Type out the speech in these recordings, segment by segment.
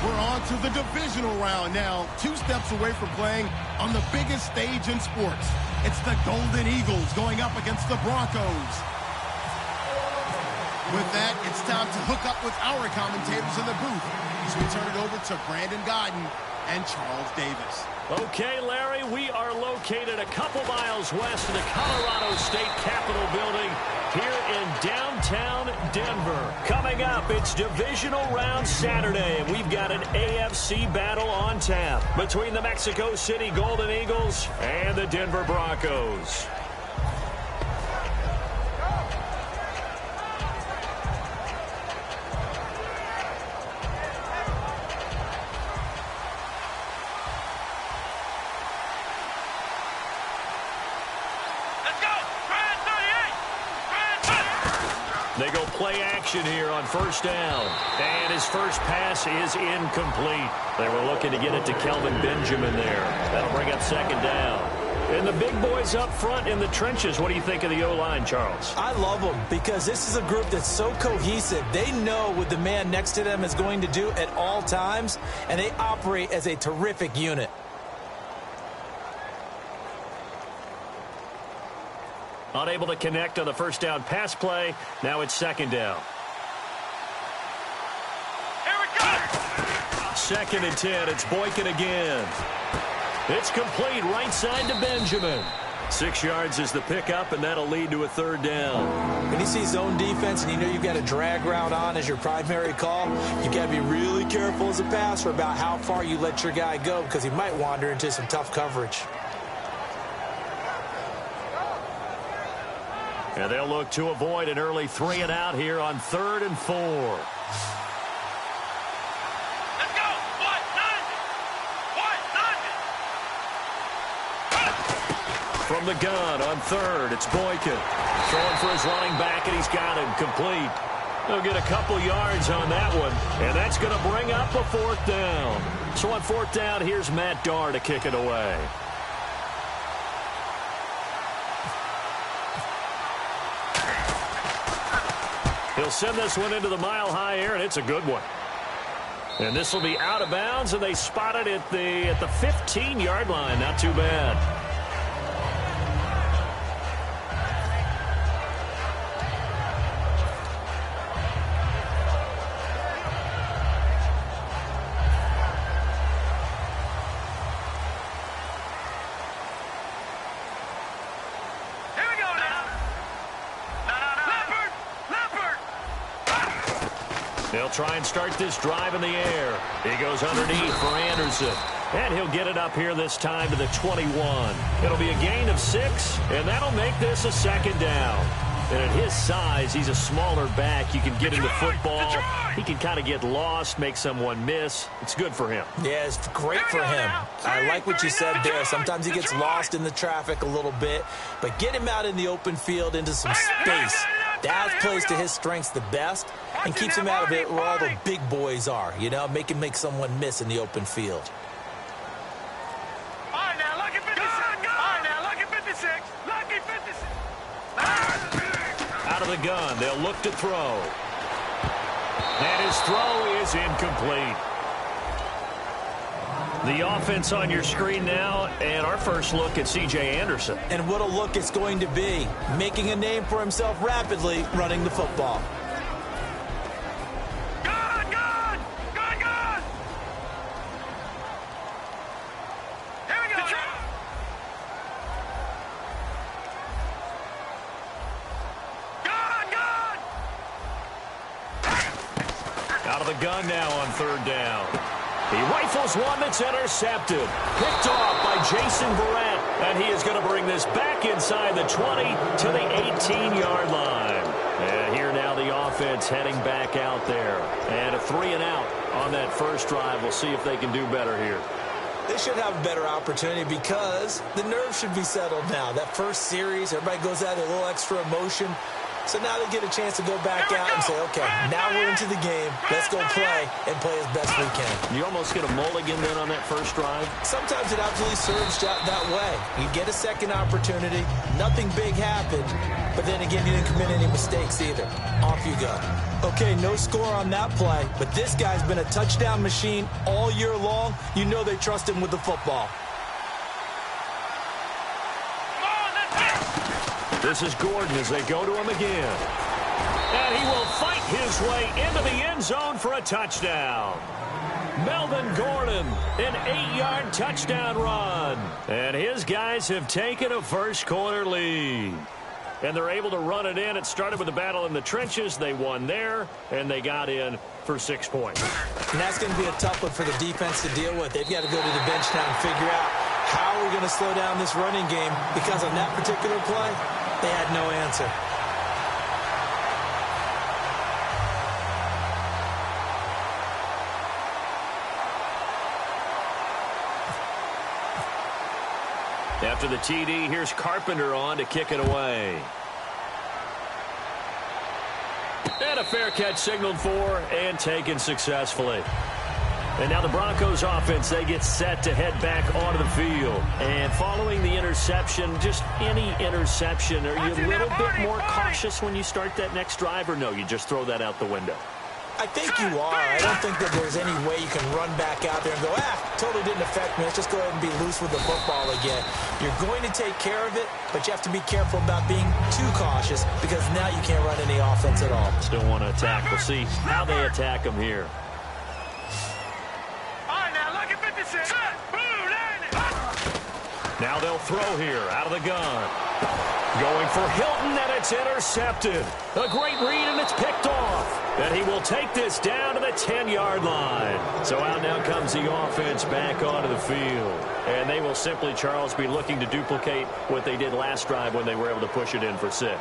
We're on to the divisional round now. 2 steps away from playing on the biggest stage in sports. It's the Golden Eagles going up against the Broncos. With that, it's time to hook up with our commentators in the booth as we turn it over to Brandon Godden and Charles Davis. Okay, Larry, we are located a couple miles west of the Colorado State Capitol building here in downtown Denver. Coming up, it's divisional round Saturday, and we've got an AFC battle on tap between the Mexico City Golden Eagles and the Denver Broncos. They go play action here on first down. And his first pass is incomplete. They were looking to get it to Kelvin Benjamin there. That'll bring up second down. And the big boys up front in the trenches. What do you think of the O-line, Charles? I love them because this is a group that's so cohesive. They know what the man next to them is going to do at all times, and they operate as a terrific unit. Unable to connect on the first down pass play. Now it's second down. Here we go! 2nd and 10. It's Boykin again. It's complete right side to Benjamin. 6 yards is the pickup, and that'll lead to a third down. When you see zone defense and you know you've got a drag route on as your primary call, you got to be really careful as a passer about how far you let your guy go because he might wander into some tough coverage. And they'll look to avoid an early 3 and out here on 3rd and 4. Let's go! What? From the gun on 3rd, it's Boykin. Throwing for his running back, and he's got him complete. They'll get a couple yards on that one, and that's going to bring up a 4th down. So on 4th down, here's Matt Darr to kick it away. He'll send this one into the mile-high air, and it's a good one. And this will be out of bounds, and they spot it at the 15-yard line. Not too bad. They'll try and start this drive in the air. He goes underneath for Anderson. And he'll get it up here this time to the 21. It'll be a gain of 6, and that'll make this a 2nd down. And at his size, he's a smaller back. You can get him the football. He can kind of get lost, make someone miss. It's good for him. Yeah, it's great for him. I like what you said there. Sometimes he gets lost in the traffic a little bit, but get him out in the open field into some space. That plays to his strengths the best and keeps him out of it where all the big boys are, you know, make someone miss in the open field. All right, now, lucky 56. All right, now, lucky 56. Lucky 56. Out of the gun, they'll look to throw. And his throw is incomplete. The offense on your screen now, and our first look at C.J. Anderson. And what a look it's going to be, making a name for himself rapidly running the football. Good, good, good, good. Here we go. Good, good. Out of the gun now on 3rd down. He rifles one that's intercepted. Picked off by Jason Verrett. And he is going to bring this back inside the 20 to the 18-yard line. And here now the offense heading back out there. And a 3 and out on that first drive. We'll see if they can do better here. They should have a better opportunity because the nerves should be settled now. That first series, everybody goes out a little extra emotion. So now they get a chance to go back out and say, okay, now we're into the game. Let's go play and play as best we can. You almost get a mulligan then on that first drive? Sometimes it absolutely serves that way. You get a second opportunity. Nothing big happened. But then again, you didn't commit any mistakes either. Off you go. Okay, no score on that play. But this guy's been a touchdown machine all year long. You know they trust him with the football. This is Gordon as they go to him again. And he will fight his way into the end zone for a touchdown. Melvin Gordon, an 8-yard touchdown run. And his guys have taken a first-quarter lead. And they're able to run it in. It started with a battle in the trenches. They won there, and they got in for 6 points. And that's going to be a tough one for the defense to deal with. They've got to go to the bench now and figure out how we're going to slow down this running game, because on that particular play, they had no answer. After the TD, here's Carpenter on to kick it away. And a fair catch signaled for and taken successfully. And now the Broncos offense, they get set to head back onto the field. And following the interception, just any interception, are you a little bit more cautious when you start that next drive, or no, you just throw that out the window? I think you are. I don't think that there's any way you can run back out there and go, totally didn't affect me. Let's just go ahead and be loose with the football again. You're going to take care of it, but you have to be careful about being too cautious, because now you can't run any offense at all. Still want to attack. We'll see how they attack them here. Now they'll throw here out of the gun. Going for Hilton, and it's intercepted. A great read, and it's picked off. And he will take this down to the 10-yard line. So out now comes the offense back onto the field. And they will simply, Charles, be looking to duplicate what they did last drive when they were able to push it in for 6.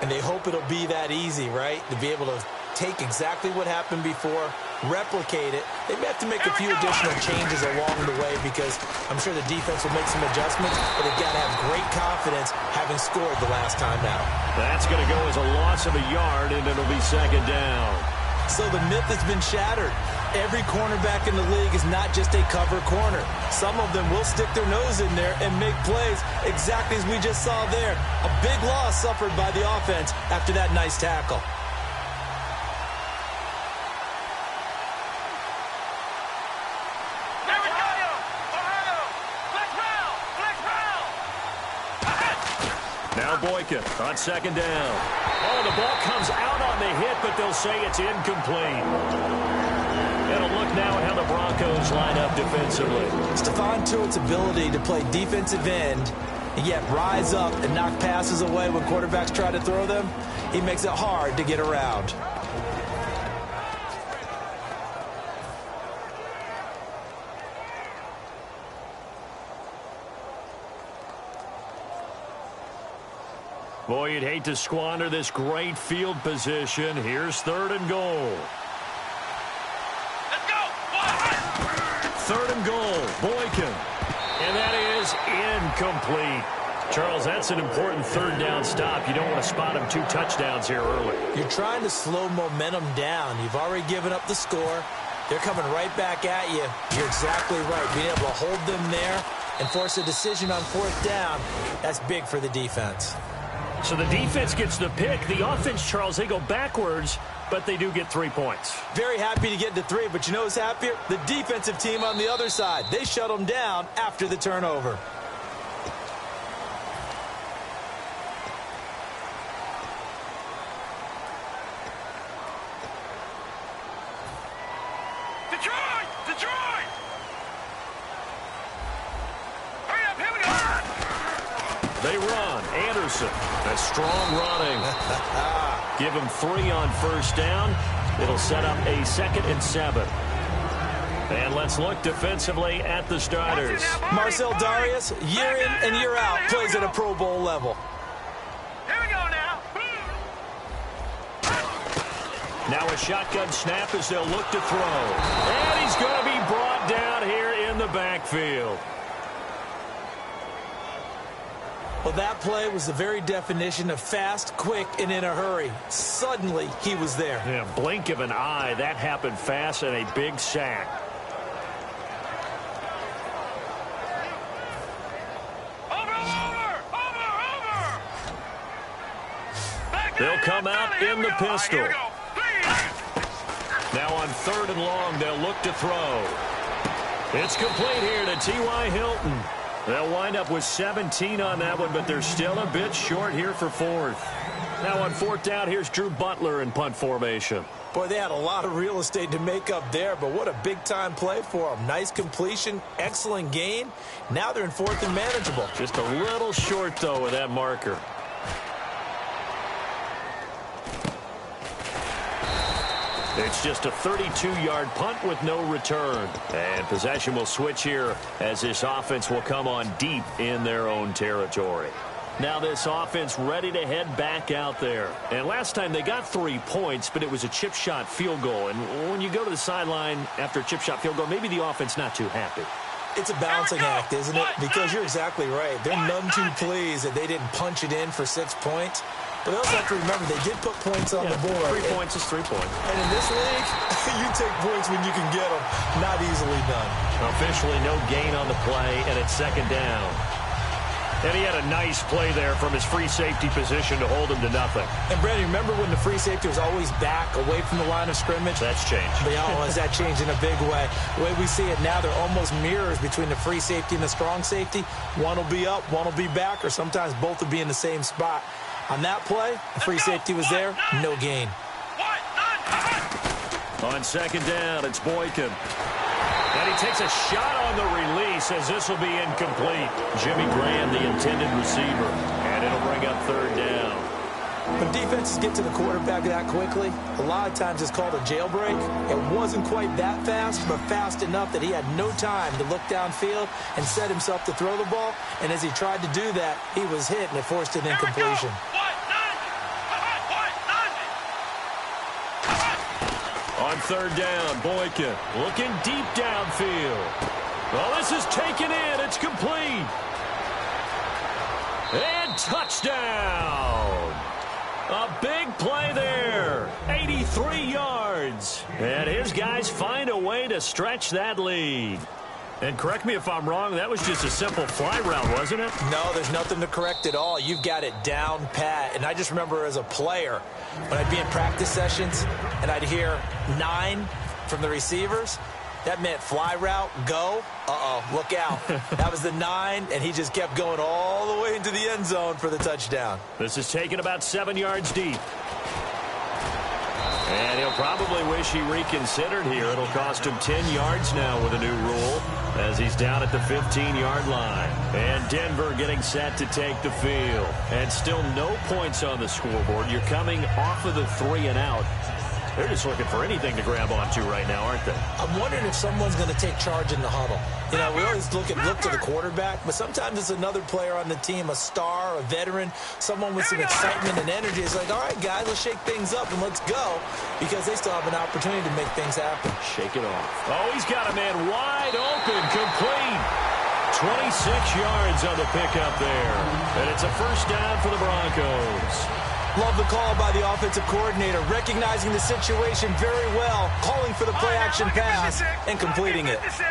And they hope it'll be that easy, right? To be able to take exactly what happened before, replicate it. They may have to make a few additional changes along the way, because I'm sure the defense will make some adjustments, but they've got to have great confidence having scored the last time out. That's going to go as a loss of a yard, and it'll be second down. So the myth has been shattered. Every cornerback in the league is not just a cover corner. Some of them will stick their nose in there and make plays exactly as we just saw there. A big loss suffered by the offense after that nice tackle. Now Boykin on second down. Oh, the ball comes out on the hit, but they'll say it's incomplete. And a look now at how the Broncos line up defensively. Stephon Tuitt's ability to play defensive end and yet rise up and knock passes away when quarterbacks try to throw them, he makes it hard to get around. Boy, you'd hate to squander this great field position. Here's 3rd and goal. Let's go! 3rd and goal, Boykin. And that is incomplete. Charles, that's an important 3rd down stop. You don't want to spot him 2 touchdowns here early. You're trying to slow momentum down. You've already given up the score. They're coming right back at you. You're exactly right. Being able to hold them there and force a decision on 4th down, that's big for the defense. So the defense gets the pick. The offense, Charles, they go backwards, but they do get 3 points. Very happy to get to 3, but you know who's happier? The defensive team on the other side. They shut them down after the turnover. Detroit! Detroit! Hurry up, here we go! They run. Anderson, a strong running. Give him 3 on 1st down. It'll set up a 2nd and 7. And let's look defensively at the starters. Marcel Darius, year in and year out, plays at a Pro Bowl level. Here we go now. Now a shotgun snap as they'll look to throw. And he's going to be brought down here in the backfield. Well, that play was the very definition of fast, quick, and in a hurry. Suddenly, he was there. Yeah, blink of an eye. That happened fast and a big sack. They'll come out in the pistol. Now on 3rd and long, they'll look to throw. It's complete here to T.Y. Hilton. They'll wind up with 17 on that one, but they're still a bit short here for 4th. Now on 4th down, here's Drew Butler in punt formation. Boy, they had a lot of real estate to make up there, but what a big-time play for them. Nice completion, excellent gain. Now they're in 4th and manageable. Just a little short, though, with that marker. It's just a 32-yard punt with no return. And possession will switch here as this offense will come on deep in their own territory. Now this offense ready to head back out there. And last time they got 3 points, but it was a chip shot field goal. And when you go to the sideline after a chip shot field goal, maybe the offense not too happy. It's a balancing act, isn't it? Because you're exactly right. They're none too pleased that they didn't punch it in for 6 points. But they also have to remember they did put points on the board. 3 points is 3 points. And in this league, you take points when you can get them. Not easily done. Officially no gain on the play, and it's 2nd down. And he had a nice play there from his free safety position to hold him to nothing. And, Brandon, remember when the free safety was always back away from the line of scrimmage? That's changed. But, has that changed in a big way? The way we see it now, they're almost mirrors between the free safety and the strong safety. One will be up, one will be back, or sometimes both will be in the same spot. On that play, the free safety was there, no gain. On 2nd down, it's Boykin. And he takes a shot on the release as this will be incomplete. Jimmy Graham, the intended receiver. And it'll bring up 3rd down. When defenses get to the quarterback that quickly, a lot of times it's called a jailbreak. It wasn't quite that fast, but fast enough that he had no time to look downfield and set himself to throw the ball. And as he tried to do that, he was hit, and it forced an incompletion. On 3rd down, Boykin looking deep downfield. Well, this is taken in. It's complete. And touchdown. A big play there. 83 yards. And his guys find a way to stretch that lead. And correct me if I'm wrong, that was just a simple fly route, wasn't it? No, there's nothing to correct at all. You've got it down pat. And I just remember as a player, when I'd be in practice sessions and I'd hear 9 from the receivers, that meant fly route, go. Look out. That was the 9, and he just kept going all the way into the end zone for the touchdown. This is taken about 7 yards deep. And he'll probably wish he reconsidered here. It'll cost him 10 yards now with a new rule as he's down at the 15-yard line. And Denver getting set to take the field. And still no points on the scoreboard. You're coming off of the 3 and out. They're just looking for anything to grab onto right now, aren't they? I'm wondering if someone's going to take charge in the huddle. You know, we always look to the quarterback, but sometimes it's another player on the team, a star, a veteran, someone with some excitement and energy. It's like, all right, guys, let's shake things up and let's go, because they still have an opportunity to make things happen. Shake it off. Oh, he's got a man wide open, complete. 26 yards on the pickup there. And it's a 1st down for the Broncos. Love the call by the offensive coordinator, recognizing the situation very well, calling for the play-action pass, and completing it. Here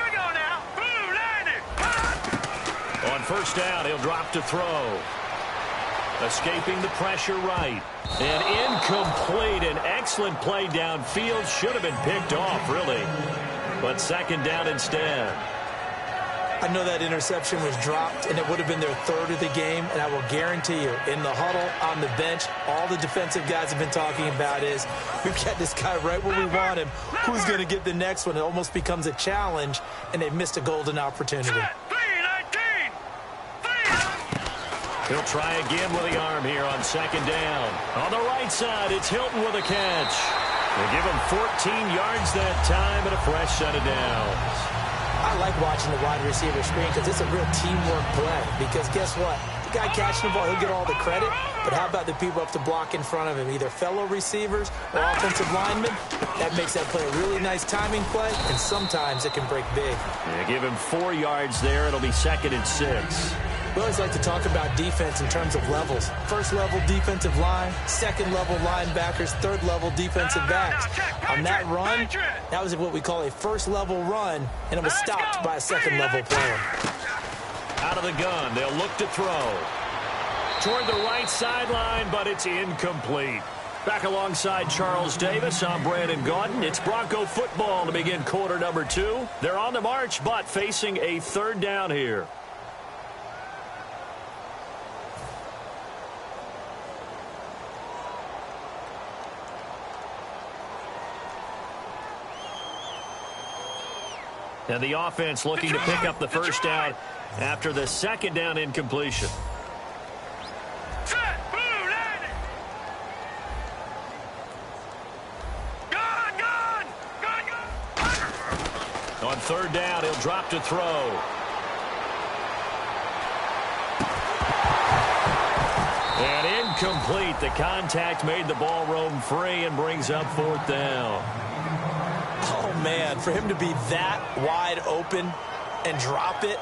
we go now. Blue, On 1st down, he'll drop to throw. Escaping the pressure right. And incomplete. An excellent play downfield. Should have been picked off, really. But 2nd down instead. I know that interception was dropped, and it would have been their 3rd of the game, and I will guarantee you, in the huddle, on the bench, all the defensive guys have been talking about is, we've got this guy right where we want him. Who's going to get the next one? It almost becomes a challenge, and they've missed a golden opportunity. He'll try again with the arm here on 2nd down. On the right side, it's Hilton with a catch. They give him 14 yards that time and a fresh set of downs. I like watching the wide receiver screen because it's a real teamwork play. Because guess what? guy catching the ball, he'll get all the credit. But how about the people up to block in front of him, either fellow receivers or offensive linemen? That makes that play a really nice timing play, and sometimes it can break big. Yeah, give him 4 yards there. It'll be 2nd and 6. We always like to talk about defense in terms of levels. First-level defensive line, second-level linebackers, third-level defensive backs. On that run, that was what we call a first-level run, and it was stopped by a second-level player. Out of the gun, they'll look to throw. Toward the right sideline, but it's incomplete. Back alongside Charles Davis, I'm Brandon Gaudin. It's Bronco football to begin quarter number 2. They're on the march, but facing a 3rd down here. And the offense looking to pick up the first down after the 2nd down incompletion. On 3rd down, he'll drop to throw. And incomplete. The contact made the ball roam free and brings up 4th down. Oh, man, for him to be that wide open and drop it,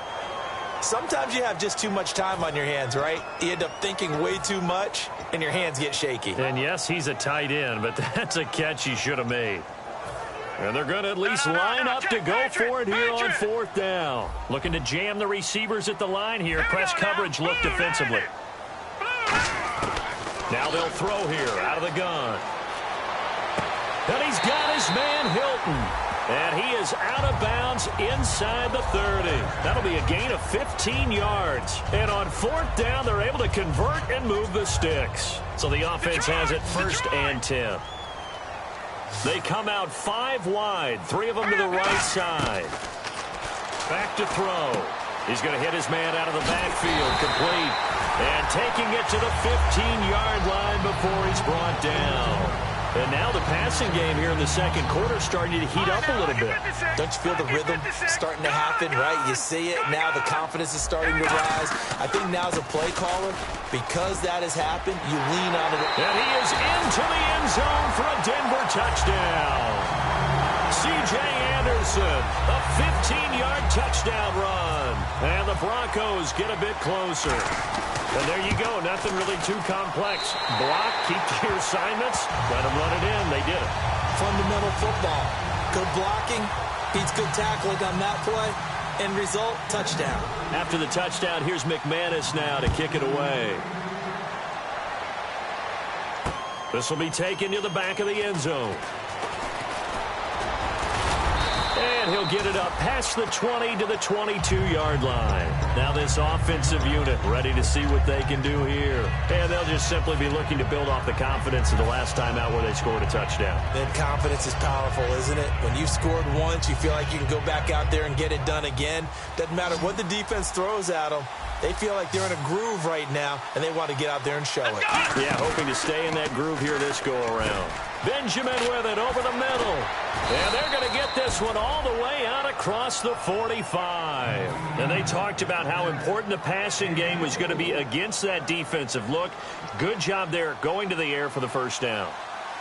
sometimes you have just too much time on your hands, right? You end up thinking way too much, and your hands get shaky. And, yes, he's a tight end, but that's a catch he should have made. And they're going to at least line up to go for it here on 4th down. Looking to jam the receivers at the line here. Press coverage look defensively. Now they'll throw here out of the gun. And he's got his man Hilton. And he is out of bounds inside the 30. That'll be a gain of 15 yards. And on 4th down, they're able to convert and move the sticks. So the offense has it 1st and 10. They come out 5 wide, 3 of them to the right side. Back to throw. He's going to hit his man out of the backfield, complete. And taking it to the 15-yard line before he's brought down. And now the passing game here in the 2nd quarter starting to heat up a little bit. Don't you feel the rhythm starting to happen, right? You see it. Now the confidence is starting to rise. I think now as a play caller, because that has happened, you lean on it. And he is into the end zone for a Denver touchdown. C.J. Anderson, a 15-yard touchdown run. And the Broncos get a bit closer. And there you go. Nothing really too complex. Block, keep to your assignments, let them run it in. They did it. Fundamental football. Good blocking beats good tackling on that play. End result, touchdown. After the touchdown, here's McManus now to kick it away. This will be taken to the back of the end zone. And he'll get it up past the 20 to the 22-yard line. Now this offensive unit ready to see what they can do here. And they'll just simply be looking to build off the confidence of the last time out where they scored a touchdown. And confidence is powerful, isn't it? When you've scored once, you feel like you can go back out there and get it done again. Doesn't matter what the defense throws at them. They feel like they're in a groove right now, and they want to get out there and show it. Yeah, hoping to stay in that groove here this go-around. Benjamin with it over the middle. And they're going to get this one all the way out across the 45. And they talked about how important the passing game was going to be against that defensive look. Good job there going to the air for the first down.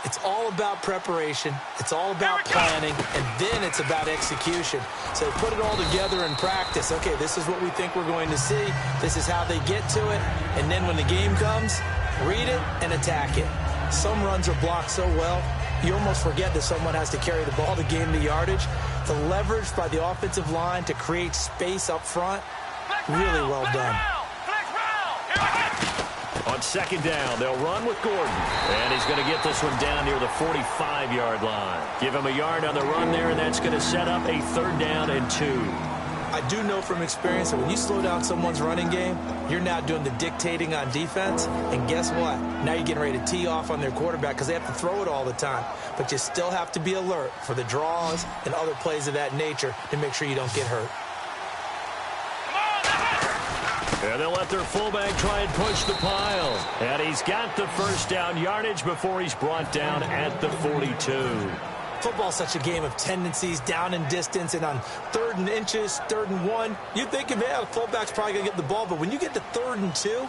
It's all about preparation. It's all about planning. And then it's about execution. So they put it all together in practice. Okay, this is what we think we're going to see. This is how they get to it. And then when the game comes, read it and attack it. Some runs are blocked so well, you almost forget that someone has to carry the ball to gain the yardage. The leverage by the offensive line to create space up front, really well done. On second down, they'll run with Gordon. And he's going to get this one down near the 45-yard line. Give him a yard on the run there, and that's going to set up a 3rd down and 2. I do know from experience that when you slow down someone's running game, you're now doing the dictating on defense. And guess what? Now you're getting ready to tee off on their quarterback because they have to throw it all the time. But you still have to be alert for the draws and other plays of that nature to make sure you don't get hurt. And they'll let their fullback try and push the pile. And he's got the first down yardage before he's brought down at the 42. Football's such a game of tendencies, down and distance, and on 3rd and inches, 3rd and 1, you're thinking, man, the fullback's probably going to get the ball. But when you get to 3rd and 2,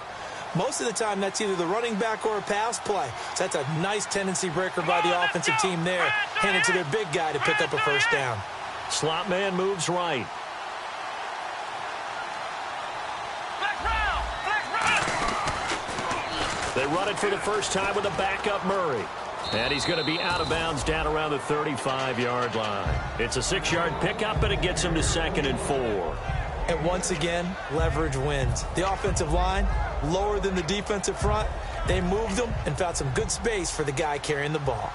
most of the time that's either the running back or a pass play. So that's a nice tendency breaker by the offensive team there, handed to their big guy to pick up a first down. Slot man moves right. They run it for the first time with a backup Murray. And he's going to be out of bounds down around the 35-yard line. It's a 6-yard pickup, and it gets him to 2nd and 4. And once again, leverage wins. The offensive line, lower than the defensive front. They moved them and found some good space for the guy carrying the ball.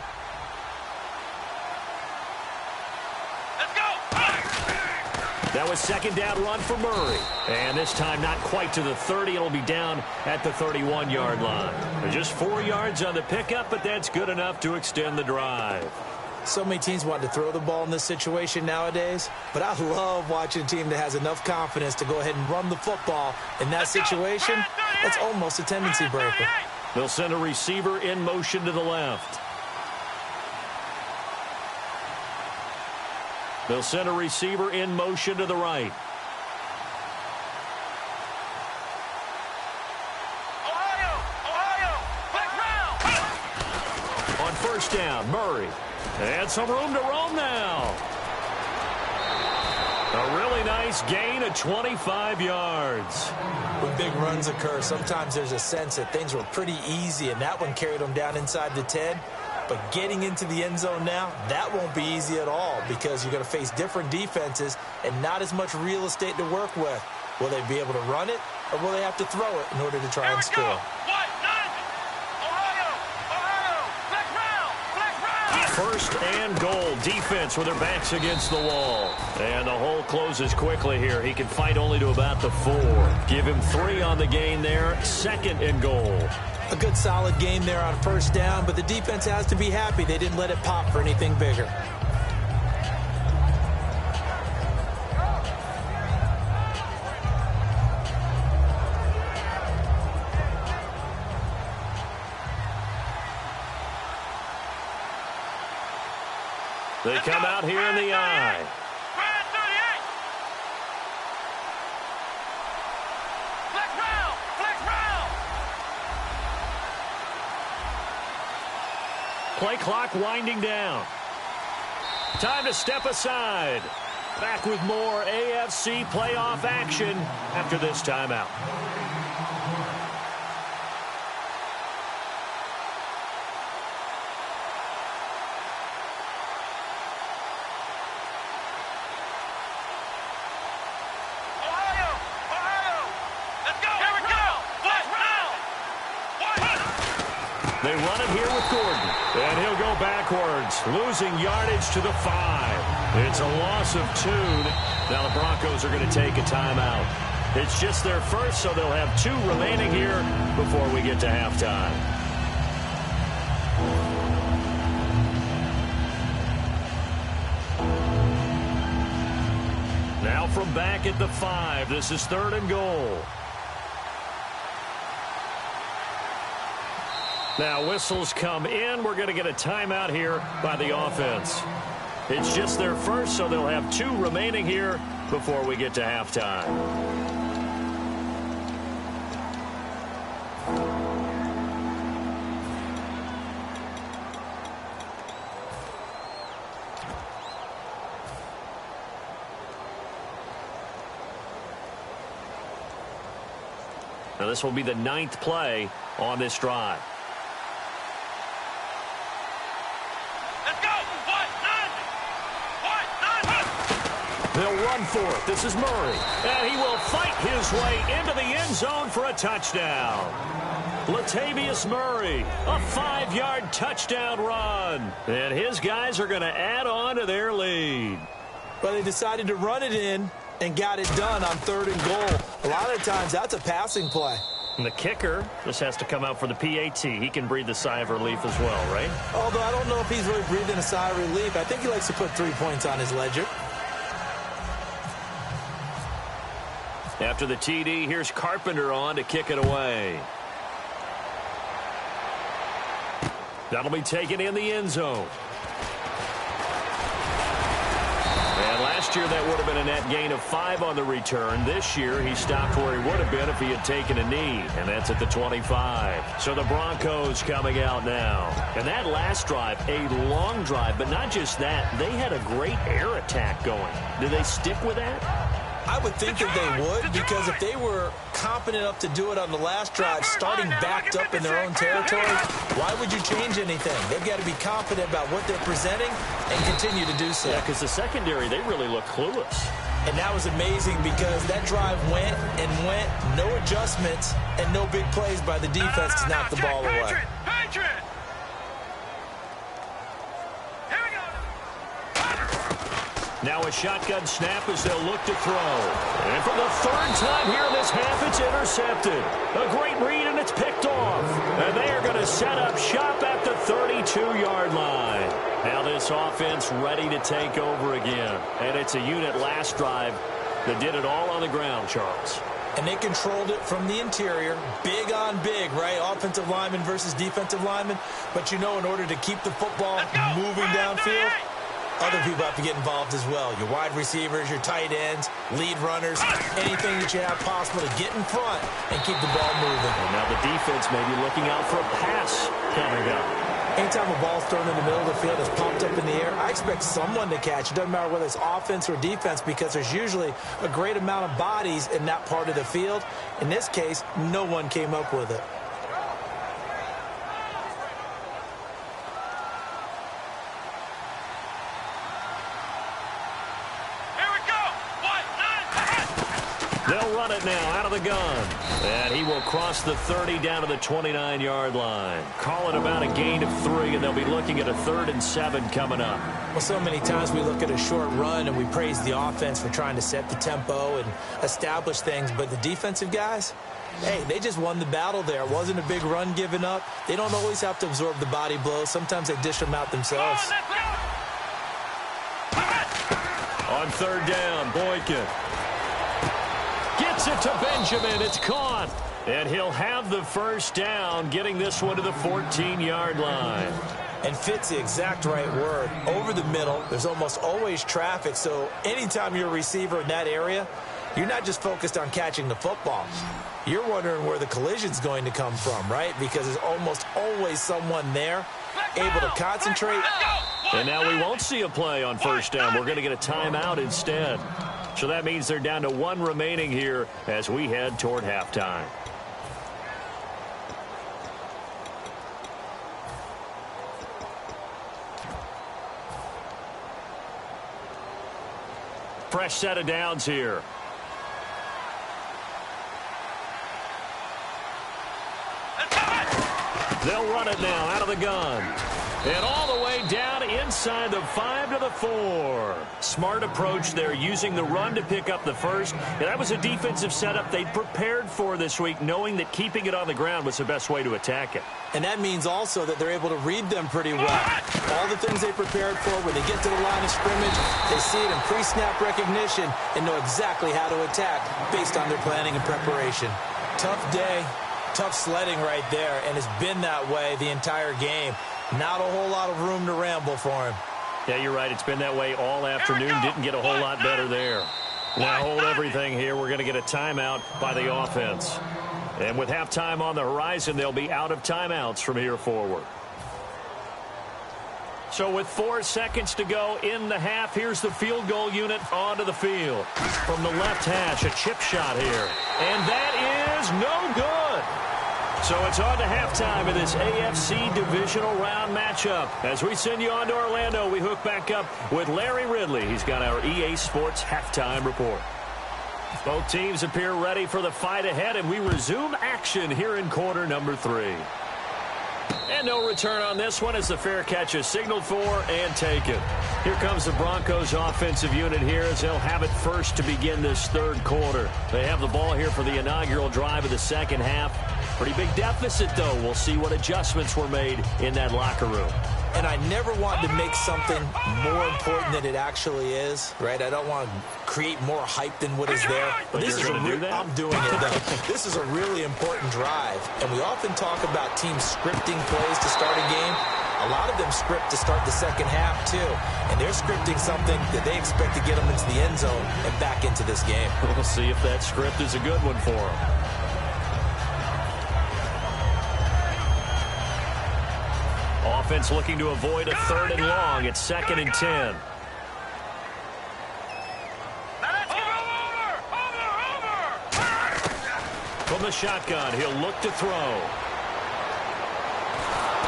That was 2nd down run for Murray. And this time not quite to the 30. It'll be down at the 31-yard line. Just 4 yards on the pickup, but that's good enough to extend the drive. So many teams want to throw the ball in this situation nowadays, but I love watching a team that has enough confidence to go ahead and run the football. In that situation, that's almost a tendency breaker. They'll send a receiver in motion to the left. They'll send a receiver in motion to the right. On first down, Murray. And some room to roam now. A really nice gain of 25 yards. When big runs occur, sometimes there's a sense that things were pretty easy, and that one carried them down inside the 10. But getting into the end zone now, that won't be easy at all because you're going to face different defenses and not as much real estate to work with. Will they be able to run it, or will they have to throw it in order to try and score? First and goal. Defense with their backs against the wall. And the hole closes quickly here. He can fight only to about the 4. Give him 3 on the gain there. 2nd and goal. A good solid game there on first down, but the defense has to be happy they didn't let it pop for anything bigger. They come out here in the eye. Play clock winding down. Time to step aside. Back with more AFC playoff action after this timeout. They run it here with Gordon, and he'll go backwards, losing yardage to the 5. It's a loss of 2. Now the Broncos are going to take a timeout. It's just their first, so they'll have 2 remaining here before we get to halftime. Now from back at the 5, this is 3rd and goal. Now whistles come in. We're going to get a timeout here by the offense. It's just their first, so they'll have 2 remaining here before we get to halftime. Now this will be the 9th play on this drive. They'll run for it. This is Murray. And he will fight his way into the end zone for a touchdown. Latavius Murray, a 5-yard touchdown run. And his guys are going to add on to their lead. But they decided to run it in and got it done on 3rd and goal. A lot of times that's a passing play. And the kicker just has to come out for the PAT. He can breathe a sigh of relief as well, right? Although I don't know if he's really breathing a sigh of relief. I think he likes to put 3 points on his ledger. After the TD, here's Carpenter on to kick it away. That'll be taken in the end zone. Last year, that would have been a net gain of 5 on the return. This year, he stopped where he would have been if he had taken a knee, and that's at the 25. So the Broncos coming out now. And that last drive, a long drive, but not just that. They had a great air attack going. Do they stick with that? I would think that they would, because if they were competent enough to do it on the last drive, starting backed up in their own territory, why would you change anything? They've got to be confident about what they're presenting and continue to do so. Yeah, because the secondary, they really look clueless. And that was amazing because that drive went and went, no adjustments, and no big plays by the defense to knock the ball away. Now a shotgun snap as they'll look to throw. And for the third time here in this half, it's intercepted. A great read, and it's picked off. And they are going to set up shop at the 32-yard line. Now this offense ready to take over again. And it's a unit last drive that did it all on the ground, Charles. And they controlled it from the interior, big on big, right? Offensive lineman versus defensive lineman. But you know, in order to keep the football moving downfield, other people have to get involved as well. Your wide receivers, your tight ends, lead runners, anything that you have possible to get in front and keep the ball moving. And now the defense may be looking out for a pass coming up. Anytime a ball's thrown in the middle of the field, it's popped up in the air, I expect someone to catch. It doesn't matter whether it's offense or defense, because there's usually a great amount of bodies in that part of the field. In this case, no one came up with it. They'll run it now out of the gun. And he will cross the 30 down to the 29-yard line. Call it about a gain of 3, and they'll be looking at a 3rd and 7 coming up. Well, so many times we look at a short run and we praise the offense for trying to set the tempo and establish things. But the defensive guys, hey, they just won the battle there. It wasn't a big run given up. They don't always have to absorb the body blows. Sometimes they dish them out themselves. On 3rd down, Boykin gets it to Benjamin. It's caught. And he'll have the 1st down, getting this one to the 14-yard line. And fits the exact right word. Over the middle, there's almost always traffic. So anytime you're a receiver in that area, you're not just focused on catching the football. You're wondering where the collision's going to come from, right? Because there's almost always someone there able to concentrate. And now we won't see a play on 1st down. We're going to get a timeout instead. So that means they're down to 1 remaining here as we head toward halftime. Fresh set of downs here. They'll run it now out of the gun. And all the way down inside the 5 to the 4. Smart approach there, using the run to pick up the 1st. And that was a defensive setup they'd prepared for this week, knowing that keeping it on the ground was the best way to attack it. And that means also that they're able to read them pretty well. All the things they prepared for, when they get to the line of scrimmage, they see it in pre-snap recognition and know exactly how to attack based on their planning and preparation. Tough day, tough sledding right there, and it's been that way the entire game. Not a whole lot of room to ramble for him. Yeah, you're right. It's been that way all afternoon. Didn't get a whole lot better there. Now hold everything here. We're going to get a timeout by the offense. And with halftime on the horizon, they'll be out of timeouts from here forward. So with 4 seconds to go in the half, here's the field goal unit onto the field. From the left hash, a chip shot here. And that is no good. So it's on to halftime of this AFC divisional round matchup. As we send you on to Orlando, we hook back up with Larry Ridley. He's got our EA Sports halftime report. Both teams appear ready for the fight ahead, and we resume action here in quarter number 3. And no return on this one as the fair catch is signaled for and taken. Here comes the Broncos offensive unit here as they'll have it first to begin this 3rd quarter. They have the ball here for the inaugural drive of the 2nd half. Pretty big deficit, though. We'll see what adjustments were made in that locker room. And I never want to make something more important than it actually is, right? I don't want to create more hype than what is there. But this is I'm doing it, though. This is a really important drive. And we often talk about teams scripting plays to start a game. A lot of them script to start the second half, too. And they're scripting something that they expect to get them into the end zone and back into this game. We'll see if that script is a good one for them. Offense looking to avoid a 3rd and long. It's 2nd and 10. From the shotgun, he'll look to throw.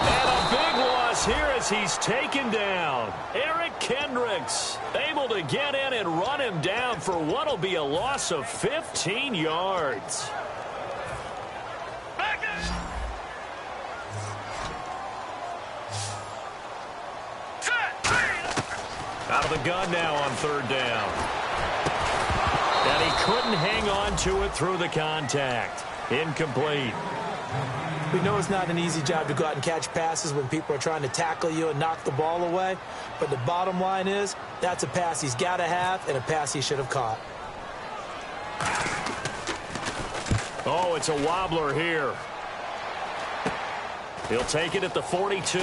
And a big loss here as he's taken down. Eric Kendricks able to get in and run him down for what will be a loss of 15 yards. Out of the gun now on 3rd down. And he couldn't hang on to it through the contact. Incomplete. We know it's not an easy job to go out and catch passes when people are trying to tackle you and knock the ball away. But the bottom line is, that's a pass he's got to have and a pass he should have caught. Oh, it's a wobbler here. He'll take it at the 42.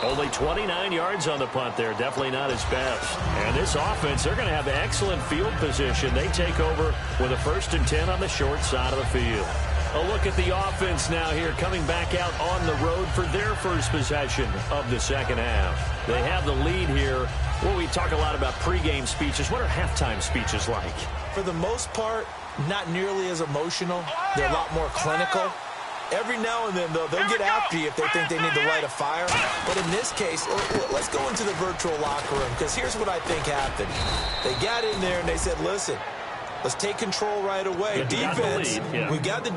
Only 29 yards on the punt there. Definitely not his best. And this offense, they're going to have excellent field position. They take over with a 1st and 10 on the short side of the field. A look at the offense now here, coming back out on the road for their first possession of the second half. They have the lead here. Well, we talk a lot about pregame speeches. What are halftime speeches like? For the most part, not nearly as emotional. They're a lot more clinical. Every now and then, though, they'll get after you if they think they need to light a fire. But in this case, let's go into the virtual locker room, because here's what I think happened. They got in there and they said, listen, let's take control right away. Defense, we got the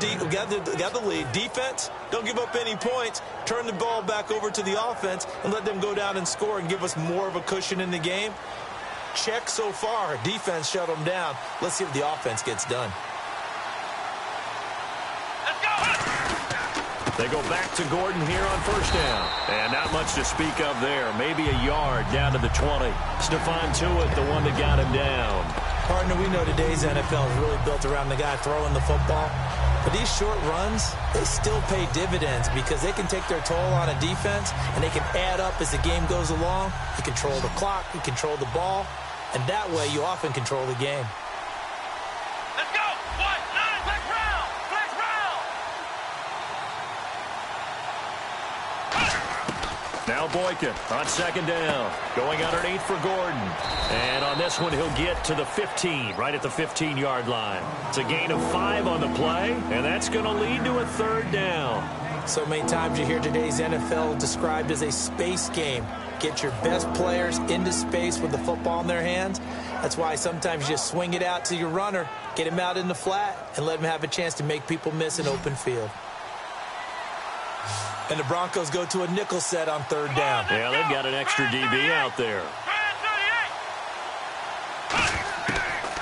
lead. Defense, don't give up any points. Turn the ball back over to the offense and let them go down and score and give us more of a cushion in the game. Check so far. Defense shut them down. Let's see if the offense gets done. They go back to Gordon here on 1st down. And not much to speak of there. Maybe a yard down to the 20. Stephon Tuitt, the one that got him down. Partner, we know today's NFL is really built around the guy throwing the football. But these short runs, they still pay dividends because they can take their toll on a defense and they can add up as the game goes along. You control the clock, you control the ball, and that way you often control the game. Let's go! 1, 9, flex round! Flex round! Now Boykin on 2nd down. Going underneath for Gordon. And on this one, he'll get to the 15, right at the 15-yard line. It's a gain of 5 on the play, and that's going to lead to a 3rd down. So many times you hear today's NFL described as a space game. Get your best players into space with the football in their hands. That's why sometimes you just swing it out to your runner, get him out in the flat, and let him have a chance to make people miss an open field. And the Broncos go to a nickel set on 3rd down. Yeah, they've got an extra DB out there.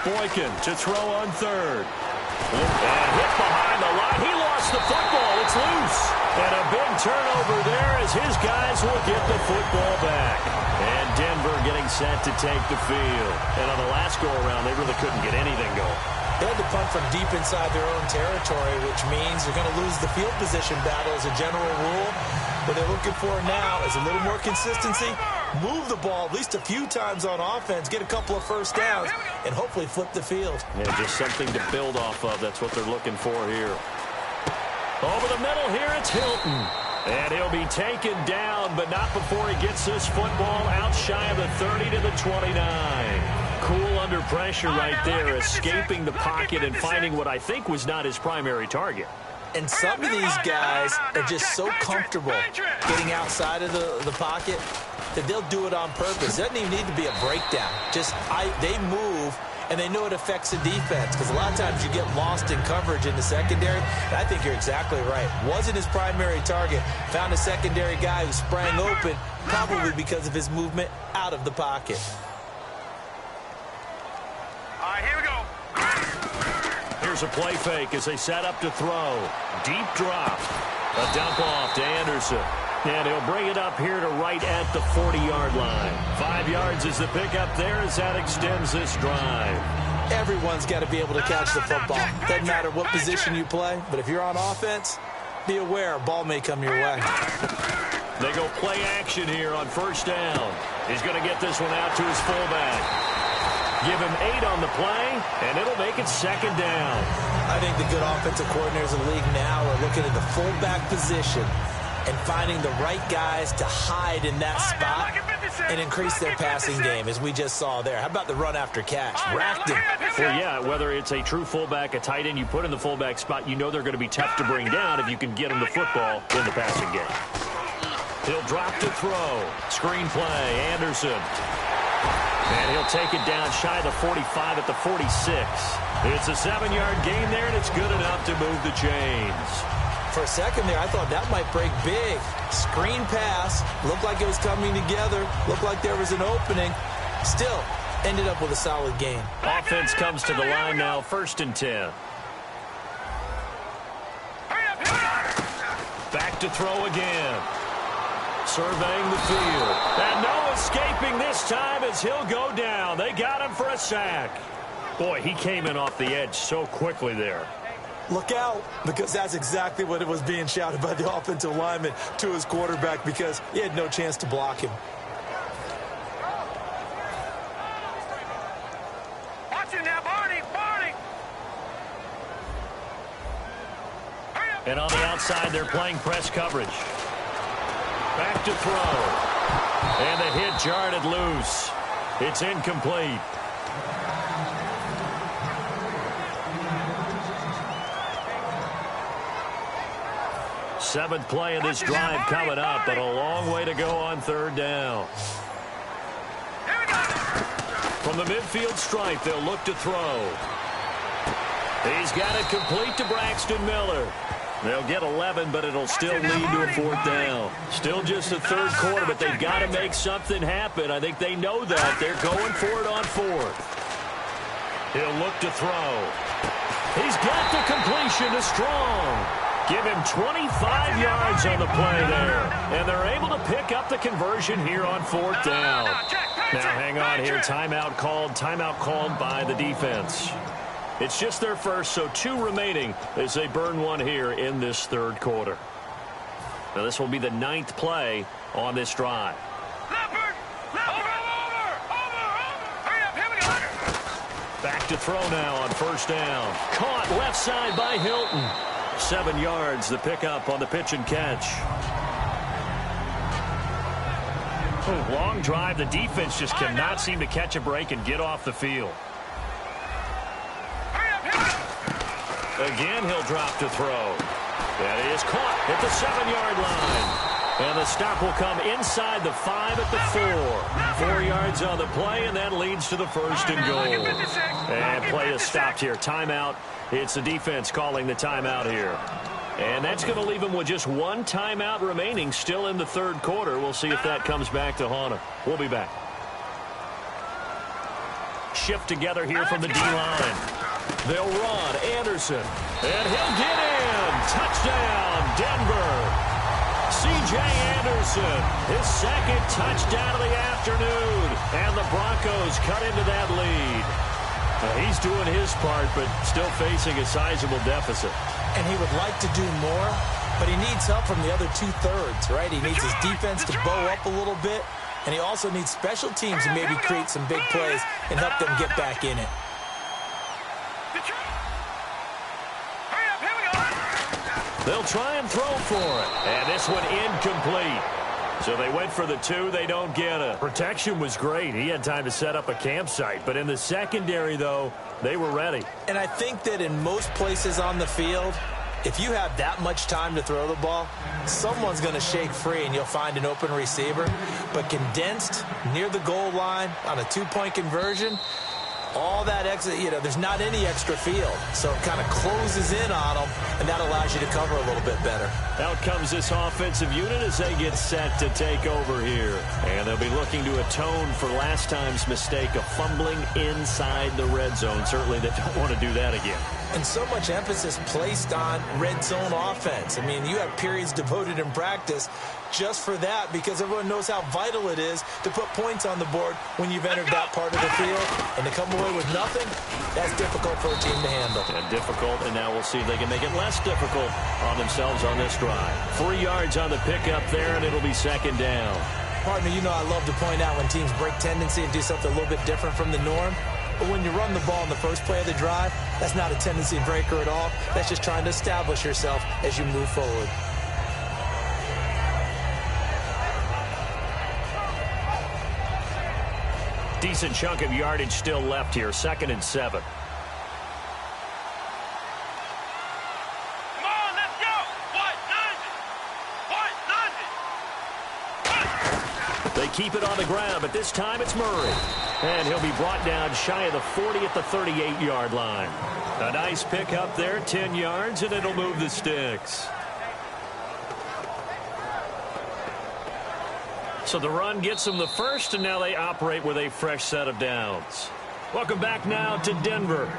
Boykin to throw on 3rd. And hit behind the line. He lost the football. It's loose. And a big turnover there as his guys will get the football back. And Denver getting set to take the field. And on the last go-around, they really couldn't get anything going. They had to punt from deep inside their own territory, which means they're going to lose the field position battle as a general rule. What they're looking for now is a little more consistency, move the ball at least a few times on offense, get a couple of 1st downs, and hopefully flip the field. Yeah, just something to build off of. That's what they're looking for here. Over the middle here, it's Hilton. And he'll be taken down, but not before he gets this football out shy of the 30 to the 29. Cool under pressure right there, escaping the pocket and finding what I think was not his primary target. And some of these guys are just so comfortable getting outside of the pocket that they'll do it on purpose. It doesn't even need to be a breakdown. They move, and they know it affects the defense because a lot of times you get lost in coverage in the secondary. And I think you're exactly right. Wasn't his primary target. Found a secondary guy who sprang open, probably because of his movement out of the pocket. All right, here we go. Here's a play fake as they set up to throw. Deep drop. A dump off to Anderson. And he'll bring it up here to right at the 40-yard line. 5 yards is the pickup there as that extends this drive. Everyone's got to be able to catch the football. Doesn't matter what position you play, but if you're on offense, be aware, ball may come your way. They go play action here on first down. He's going to get this one out to his fullback. Give him 8 on the play, and it'll make it second down. I think the good offensive coordinators in the league now are looking at the fullback position and finding the right guys to hide in that spot and increase their passing game, as we just saw there. How about the run after catch? Racked him. Well, yeah, whether it's a true fullback, a tight end you put in the fullback spot, you know they're going to be tough to bring down if you can get them the football in the passing game. He'll drop to throw. Screen play, Anderson. And he'll take it down shy of the 45 at the 46. It's a 7-yard gain there, and it's good enough to move the chains. For a second there, I thought that might break big. Screen pass. Looked like it was coming together. Looked like there was an opening. Still, ended up with a solid gain. Offense comes to the line now, 1st and 10. Back to throw again. Surveying the field. And no escaping this time as he'll go down. They got him for a sack. Boy, he came in off the edge so quickly there. Look out, because that's exactly what it was being shouted by the offensive lineman to his quarterback, because he had no chance to block him. Watch it now, Barney, Barney. And on the outside, they're playing press coverage. Back to throw. And the hit jarred it loose. It's incomplete. Seventh play of this drive coming up, but a long way to go on 3rd down. From the midfield stripe, they'll look to throw. He's got it complete to Braxton Miller. They'll get 11, but it'll still lead to a 4th down. Still just the 3rd quarter, but they've got to make something happen. I think they know that. They're going for it on 4th. He'll look to throw. He's got the completion to Strong. Give him 25 yards on the play there. And they're able to pick up the conversion here on 4th down. Now, hang on here. Timeout called by the defense. It's just their first, so 2 remaining as they burn one here in this 3rd quarter. Now, this will be the 9th play on this drive. Back to throw now on 1st down. Caught left side by Hilton. 7 yards, the pickup on the pitch and catch. Long drive. The defense just cannot seem to catch a break and get off the field. Again, he'll drop to throw. That is caught at the 7-yard line. And the stop will come inside the 5 at the 4. 4 yards on the play, and that leads to the 1st and goal. And play is stopped here. Timeout. It's the defense calling the timeout here. And that's going to leave him with just 1 timeout remaining still in the 3rd quarter. We'll see if that comes back to haunt him. We'll be back. Shift together here from the D-line. They'll run. Anderson. And he'll get in. Touchdown, Denver. C.J. Anderson, his 2nd touchdown of the afternoon. And the Broncos cut into that lead. He's doing his part, but still facing a sizable deficit. And he would like to do more, but he needs help from the other 2/3, right? He needs his defense to bow up a little bit, and he also needs special teams to maybe create some big plays and help them get back in it. They'll try and throw for it. And this one incomplete. So they went for the 2. They don't get it. Protection was great. He had time to set up a campsite. But in the secondary, though, they were ready. And I think that in most places on the field, if you have that much time to throw the ball, someone's going to shake free and you'll find an open receiver. But condensed near the goal line on a 2-point conversion, all that extra, there's not any extra field. So it kind of closes in on them, and that allows you to cover a little bit better. Out comes this offensive unit as they get set to take over here. And they'll be looking to atone for last time's mistake of fumbling inside the red zone. Certainly they don't want to do that again. And so much emphasis placed on red zone offense. I mean, you have periods devoted in practice just for that, because everyone knows how vital it is to put points on the board when you've entered that part of the field. And to come away with nothing, that's difficult for a team to handle. And difficult, and now we'll see if they can make it less difficult on themselves on this drive. 3 yards on the pickup there, and it'll be second down. Partner, you know I love to point out when teams break tendency and do something a little bit different from the norm. But when you run the ball in the first play of the drive, that's not a tendency breaker at all. That's just trying to establish yourself as you move forward. Decent chunk of yardage still left here. 2nd and 7. Come on, let's go. They keep it on the ground, but this time it's Murray. And he'll be brought down shy of the 40 at the 38-yard line. A nice pickup there, 10 yards, and it'll move the sticks. So the run gets them the first, and now they operate with a fresh set of downs. Welcome back now to Denver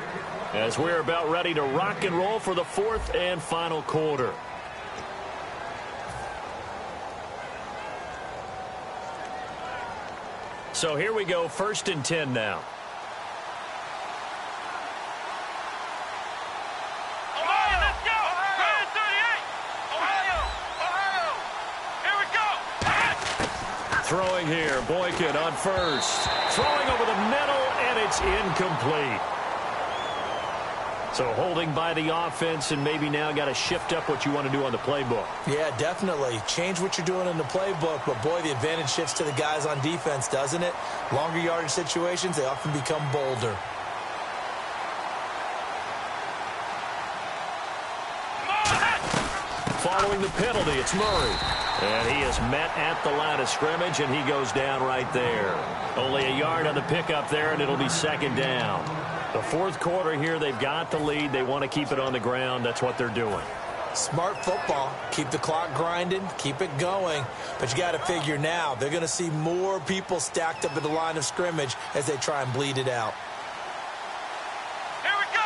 as we're about ready to rock and roll for the 4th and final quarter. So here we go, 1st and 10 now. Ohio, let's go. Grand 38. Ohio. Here we go. Throwing here, Boykin on first. Throwing over the middle, and it's incomplete. So holding by the offense, and maybe now got to shift up what you want to do on the playbook. Yeah, definitely. Change what you're doing in the playbook, but boy, the advantage shifts to the guys on defense, doesn't it? Longer yardage situations, they often become bolder. Following the penalty, it's Murray. And he is met at the line of scrimmage, and he goes down right there. Only a yard on the pickup there, and it'll be 2nd down. The 4th quarter here, they've got the lead. They want to keep it on the ground. That's what they're doing. Smart football. Keep the clock grinding. Keep it going. But you got to figure now, they're going to see more people stacked up at the line of scrimmage as they try and bleed it out. Here we go.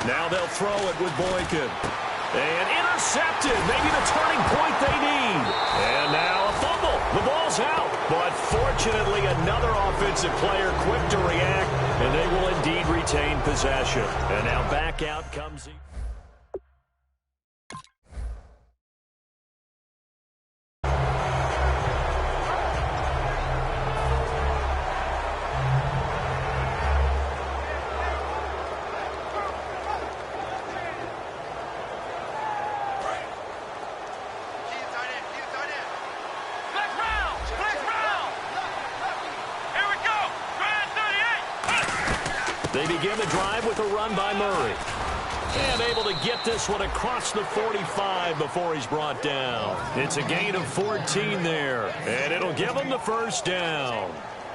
Now they'll throw it with Boykin. And intercepted. Maybe the turning point they need. And now a fumble. The ball's out. But fortunately, another offensive player quick to react, and they will indeed retain possession. And now back out comes he. They begin the drive with a run by Murray. And able to get this one across the 45 before he's brought down. It's a gain of 14 there, and it'll give them the 1st down.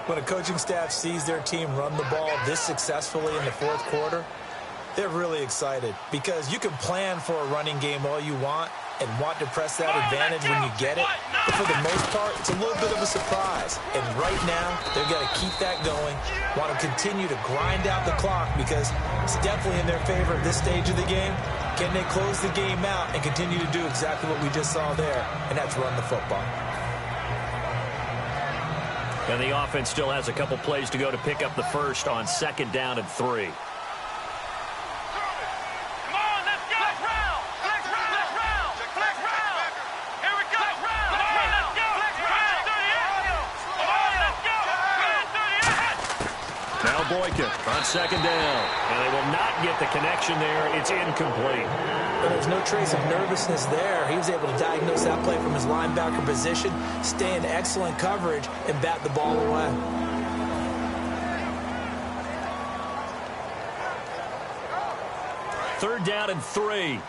When a coaching staff sees their team run the ball this successfully in the 4th quarter, they're really excited because you can plan for a running game all you want and want to press that advantage when you get it. But for the most part, it's a little bit of a surprise. And right now, they've got to keep that going, want to continue to grind out the clock because it's definitely in their favor at this stage of the game. Can they close the game out and continue to do exactly what we just saw there, and that's run the football. And the offense still has a couple plays to go to pick up the first on 2nd down and 3. Boykin on 2nd down. And they will not get the connection there. It's incomplete. But there's no trace of nervousness there. He was able to diagnose that play from his linebacker position, stay in excellent coverage, and bat the ball away. Third down and 3.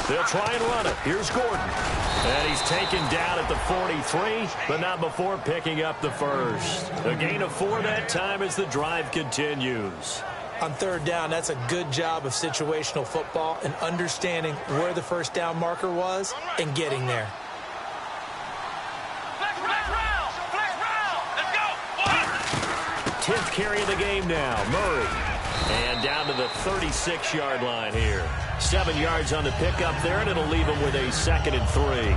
They'll try and run it. Here's Gordon. And he's taken down at the 43, but not before picking up the first. A gain of 4 that time as the drive continues. On 3rd down, that's a good job of situational football and understanding where the first down marker was and getting there. Flex round. Let's go. 10th carry of the game now. Murray. And down to the 36-yard line here. 7 yards on the pickup there, and it'll leave them with a 2nd and 3.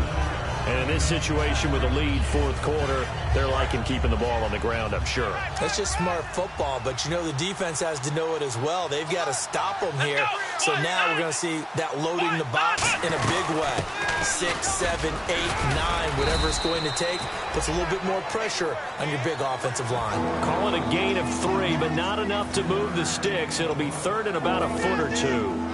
And in this situation with a lead, 4th quarter, they're liking keeping the ball on the ground, I'm sure. That's just smart football, but you know the defense has to know it as well. They've got to stop them here. So now we're going to see that loading the box in a big way. 6, 7, 8, 9, whatever it's going to take, puts a little bit more pressure on your big offensive line. Call it a gain of 3, but not enough to move the sticks. It'll be 3rd and about a foot or 2.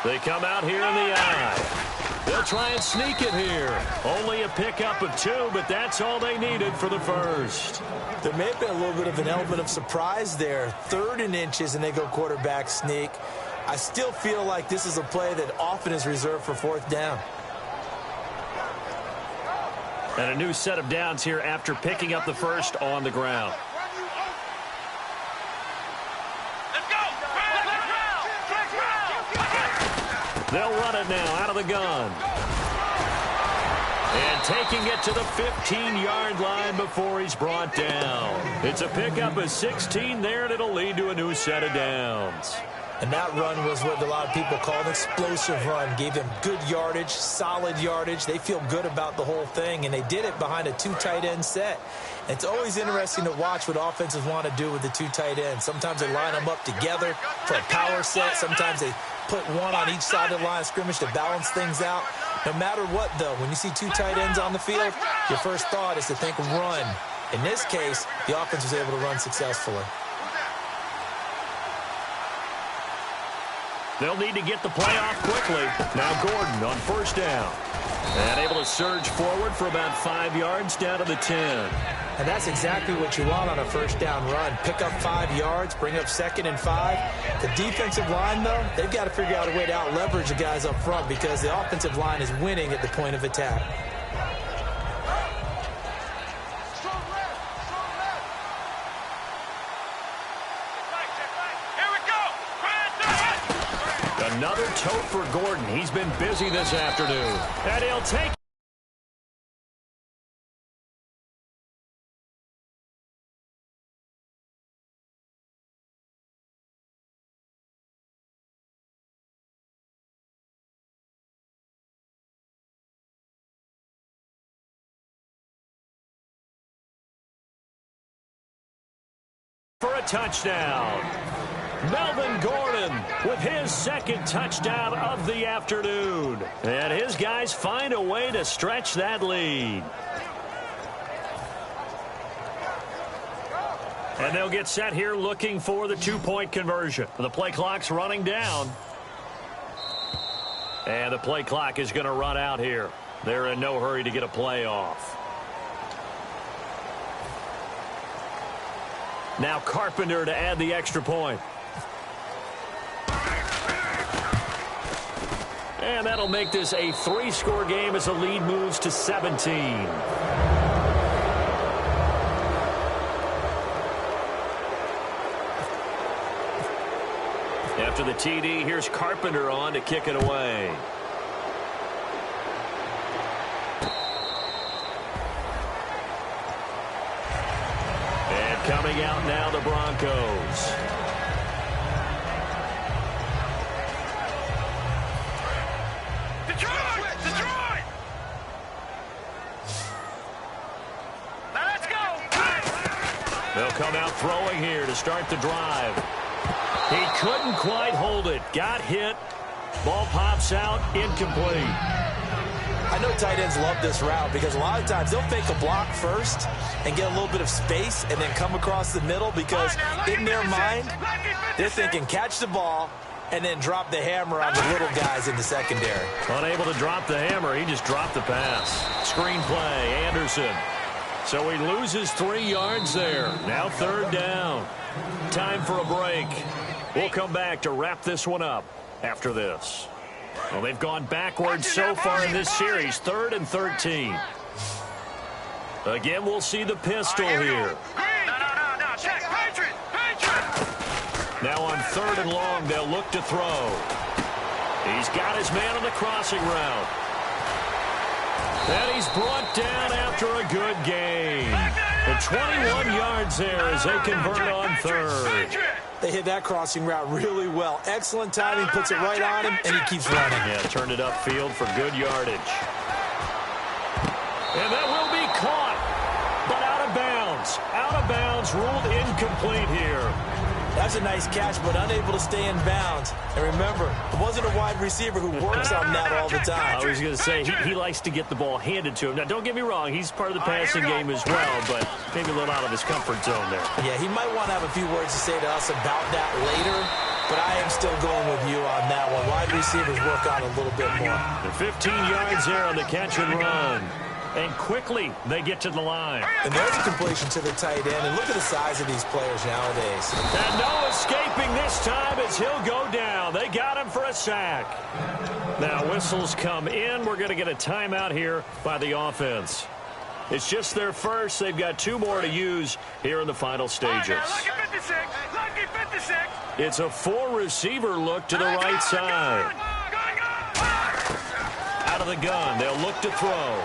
They come out here in the eye. They'll try and sneak it here. Only a pickup of 2, but that's all they needed for the first. There may have been a little bit of an element of surprise there. 3rd and inches, and they go quarterback sneak. I still feel like this is a play that often is reserved for 4th down. And a new set of downs here after picking up the first on the ground. They'll run it now out of the gun. And taking it to the 15-yard line before he's brought down. It's a pickup of 16 there, and it'll lead to a new set of downs. And that run was what a lot of people call an explosive run. Gave them good yardage, solid yardage. They feel good about the whole thing, and they did it behind a 2 tight end set. It's always interesting to watch what offenses want to do with the 2 tight ends. Sometimes they line them up together for a power set. Sometimes they put one on each side of the line of scrimmage to balance things out. No matter what, though, when you see 2 tight ends on the field, your first thought is to think run. In this case, the offense was able to run successfully. They'll need to get the play off quickly. Now Gordon on 1st down. And able to surge forward for about 5 yards down to the 10. And that's exactly what you want on a 1st down run. Pick up 5 yards, bring up 2nd and 5. The defensive line, though, they've got to figure out a way to out-leverage the guys up front because the offensive line is winning at the point of attack. Another tote for Gordon. He's been busy this afternoon. And he'll take for a touchdown. Melvin Gordon with his 2nd touchdown of the afternoon. And his guys find a way to stretch that lead. And they'll get set here looking for the 2-point conversion. The play clock's running down. And the play clock is going to run out here. They're in no hurry to get a play off. Now Carpenter to add the extra point. And that'll make this a 3-score game as the lead moves to 17. After the TD, here's Carpenter on to kick it away. And coming out now, the Broncos. They'll come out throwing here to start the drive. He couldn't quite hold it. Got hit. Ball pops out. Incomplete. I know tight ends love this route because a lot of times they'll fake a block first and get a little bit of space and then come across the middle because in their mind, they're thinking catch the ball and then drop the hammer on the little guys in the secondary. Unable to drop the hammer. He just dropped the pass. Screen play. Anderson. So he loses 3 yards there. Now 3rd down. Time for a break. We'll come back to wrap this one up after this. Well, they've gone backwards so far in this series. 3rd and 13. Again, we'll see the pistol here. No. Now on 3rd and long, they'll look to throw. He's got his man on the crossing route. And he's brought down after a good gain. The 21 yards there as they convert on 3rd. They hit that crossing route really well. Excellent timing, puts it right on him, and he keeps running. Yeah, turned it upfield for good yardage. And that will be caught, but out of bounds. Out of bounds, ruled incomplete here. That's a nice catch, but unable to stay in bounds. And remember, it wasn't a wide receiver who works on that all the time. I was going to say, he likes to get the ball handed to him. Now, don't get me wrong, he's part of the passing game as well, but maybe a little out of his comfort zone there. Yeah, he might want to have a few words to say to us about that later, but I am still going with you on that one. Wide receivers work on a little bit more. The 15 yards there on the catch and run. And quickly, they get to the line. And there's a completion to the tight end. And look at the size of these players nowadays. And no escaping this time as he'll go down. They got him for a sack. Now, whistles come in. We're going to get a timeout here by the offense. It's just their first. They've got 2 more to use here in the final stages. It's a 4-receiver look to the right side. Out of the gun, they'll look to throw.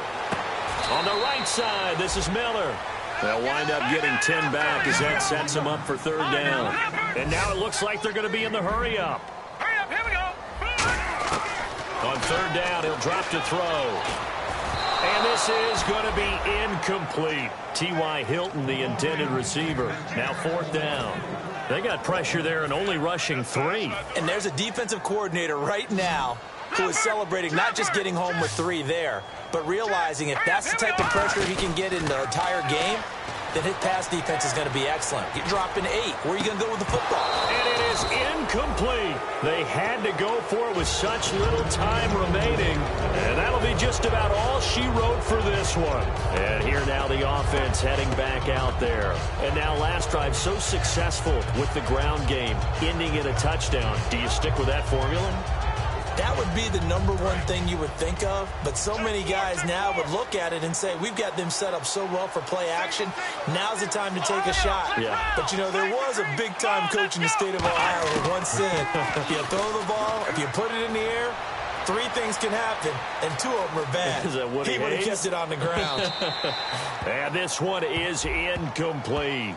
On the right side, this is Miller. They'll wind up getting 10 back as that sets them up for 3rd down. And now it looks like they're going to be in the hurry-up. Here we go. On 3rd down, he'll drop to throw. And this is going to be incomplete. T.Y. Hilton, the intended receiver. Now 4th down. They got pressure there and only rushing 3. And there's a defensive coordinator right now who is celebrating not just getting home with 3 there, but realizing if that's the type of pressure he can get in the entire game, then his pass defense is going to be excellent. You're dropping 8. Where are you going to go with the football? And it is incomplete. They had to go for it with such little time remaining. And that'll be just about all she wrote for this one. And here now the offense heading back out there. And now last drive so successful with the ground game, ending in a touchdown. Do you stick with that formula? That would be the #1 thing you would think of, but so many guys now would look at it and say, we've got them set up so well for play action, now's the time to take a shot. Yeah. But, you know, there was a big-time coach in the state of Ohio who once said, if you throw the ball, if you put it in the air, 3 things can happen, and 2 of them are bad. He would have kept it on the ground. And this one is incomplete.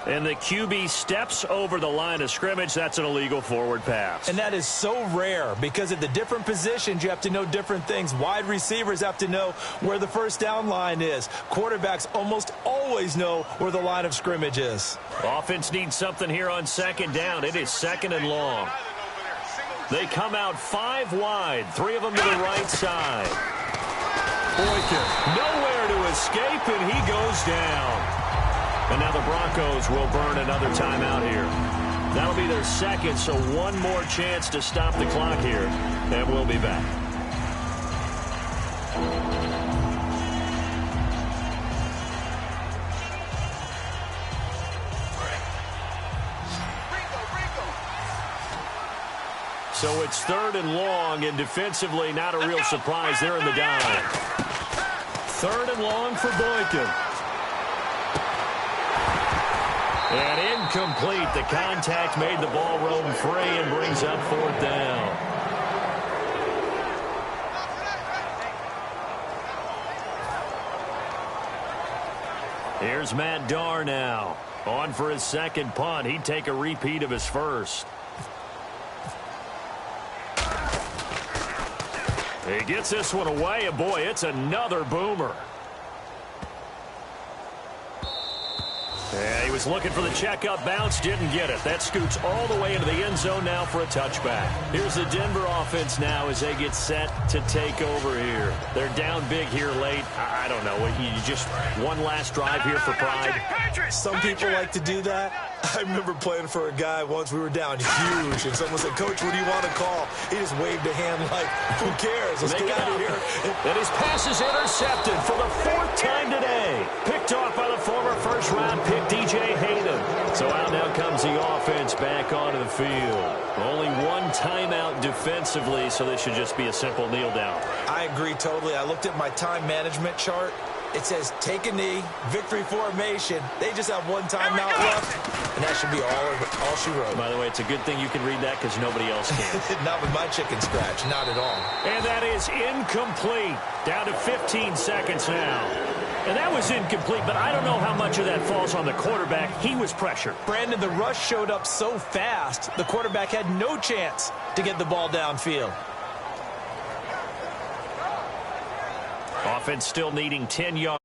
And the QB steps over the line of scrimmage. That's an illegal forward pass. And that is so rare because at the different positions, you have to know different things. Wide receivers have to know where the 1st down line is. Quarterbacks almost always know where the line of scrimmage is. Offense needs something here on 2nd down. It is 2nd and long. They come out 5 wide, 3 of them to the right side. Boykin nowhere to escape, and he goes down. And now the Broncos will burn another timeout here. That'll be their 2nd, so 1 more chance to stop the clock here. And we'll be back. So it's 3rd and long, and defensively not a real surprise. They're in the dive. 3rd and long for Boykin. And incomplete. The contact made the ball roam free and brings up 4th down. Here's Matt Darr now. On for his 2nd punt. He'd take a repeat of his 1st. He gets this one away, and boy, it's another boomer. Yeah, he was looking for the checkup bounce, didn't get it. That scoots all the way into the end zone now for a touchback. Here's the Denver offense now as they get set to take over here. They're down big here late. I don't know. You just one last drive here for pride. Some people like to do that. I remember playing for a guy once. We were down huge, and someone said, Coach, what do you want to call? He just waved a hand like, who cares? Let's get out of here. And his pass is intercepted for the 4th time today. Picked off by the former 1st-round pick, DJ Hayden. So out now comes the offense back onto the field. Only 1 timeout defensively, so this should just be a simple kneel down. I agree totally. I looked at my time management chart. It says take a knee, victory formation. They just have one timeout left, and that should be all she wrote. By the way, it's a good thing you can read that because nobody else can. Not with my chicken scratch, not at all. And that is incomplete. Down to 15 seconds now. And that was incomplete, but I don't know how much of that falls on the quarterback. He was pressured. Brandon, the rush showed up so fast, the quarterback had no chance to get the ball downfield. Offense still needing 10 yards.